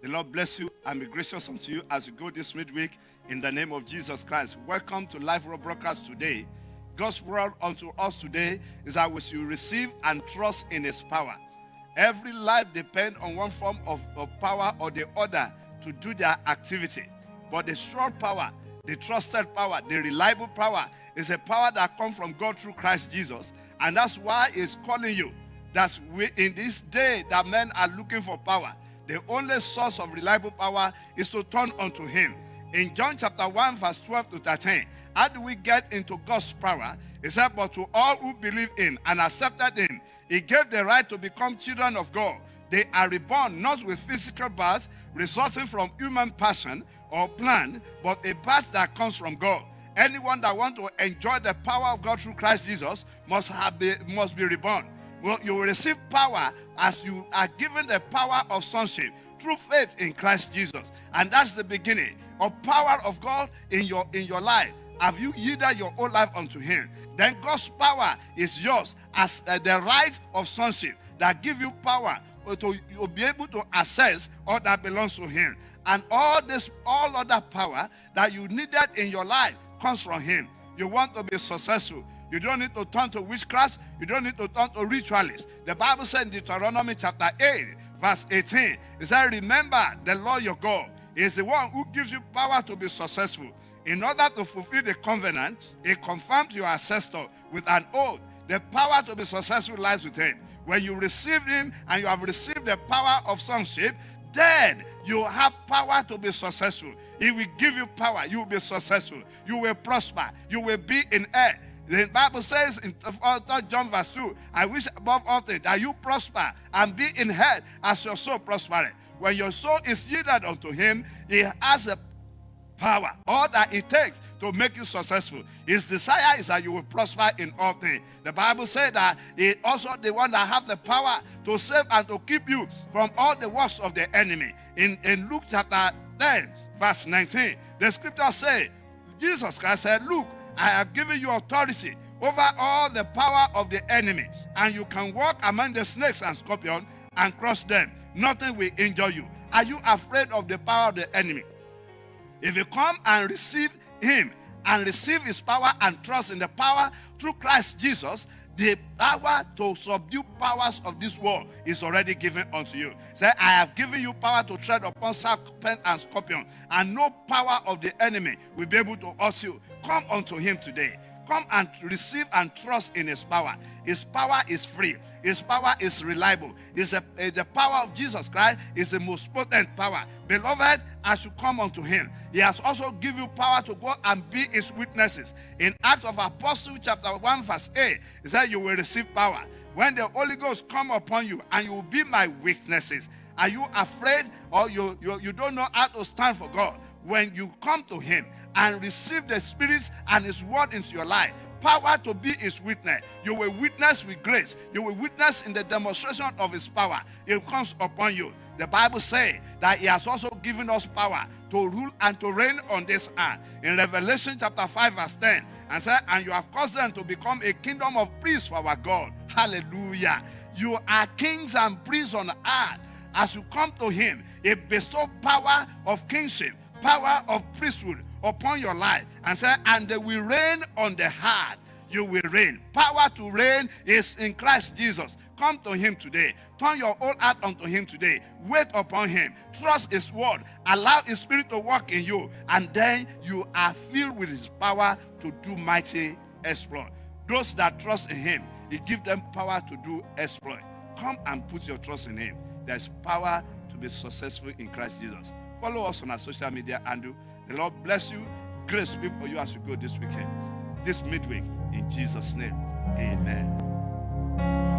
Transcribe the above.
The Lord bless you and be gracious unto you as you go this midweek in the name of Jesus Christ. Welcome to Live Road Broadcast today. God's word unto us today is that we should receive and trust in his power. Every life depends on one form of power or the other to do their activity. But the sure power, the trusted power, the reliable power is a power that comes from God through Christ Jesus. And that's why he's calling you. That's in this day that men are looking for power. The only source of reliable power is to turn unto him. In John chapter 1 verse 12 to 13, how do we get into God's power? He said, but to all who believe him and accepted him, he gave the right to become children of God. They are reborn not with physical birth, resulting from human passion or plan, but a birth that comes from God. Anyone that wants to enjoy the power of God through Christ Jesus must be reborn. Well, you will receive power as you are given the power of sonship through faith in Christ Jesus. And that's the beginning of power of God in your life. Have you yielded your whole life unto him? Then God's power is yours as the right of sonship that give you power to you'll be able to access all that belongs to him. And all other power that you needed in your life comes from him. You want to be successful. You don't need to turn to witchcraft. You don't need to turn to ritualists. The Bible said in Deuteronomy chapter 8, verse 18, it said, remember the Lord your God is the one who gives you power to be successful. In order to fulfill the covenant, he confirmed your ancestor with an oath. The power to be successful lies with him. When you receive him and you have received the power of sonship, then you have power to be successful. He will give you power. You will be successful. You will prosper. You will be in air. The Bible says in 3 John verse 2, I wish above all things that you prosper and be in health as your soul prospereth. When your soul is yielded unto him, he has a power, all that it takes to make you successful. His desire is that you will prosper in all things. The Bible said that he also the one that have the power to save and to keep you from all the works of the enemy. In Luke chapter 10, verse 19, the scripture says, Jesus Christ said, look, I have given you authority over all the power of the enemy, and you can walk among the snakes and scorpions and crush them. Nothing will injure you. Are you afraid of the power of the enemy? If you come and receive him and receive his power and trust in the power through Christ Jesus, the power to subdue powers of this world is already given unto you. Say, I have given you power to tread upon serpent and scorpion, and no power of the enemy will be able to hurt you. Come unto him today. Come and receive and trust in his power. His power is free. His power is reliable. The power of Jesus Christ is the most potent power. Beloved, as you come unto him, he has also given you power to go and be his witnesses. In Acts of Apostles chapter 1 verse 8, it said you will receive power when the Holy Ghost come upon you, and you will be my witnesses. Are you afraid, or you don't know how to stand for God? When you come to him and receive the Spirit and his word into your life, power to be his witness, you will witness with grace. You will witness in the demonstration of his power. It comes upon you. The Bible says that he has also given us power to rule and to reign on this earth. In Revelation chapter 5 verse 10, and said, and you have caused them to become a kingdom of priests for our God. Hallelujah. You are kings and priests on earth. As you come to him, he bestows power of kingship, power of priesthood upon your life, and say, and they will reign on the earth. You will reign. Power to reign is in Christ Jesus. Come to him today. Turn your whole heart unto him today. Wait upon him. Trust his word. Allow his spirit to work in you, and then you are filled with his power to do mighty exploit. Those that trust in him, he gives them power to do exploit. Come and put your trust in him. There's power to be successful in Christ Jesus. Follow us on our social media handle. The Lord bless you. Grace be for you as you go this weekend, this midweek. In Jesus' name, amen.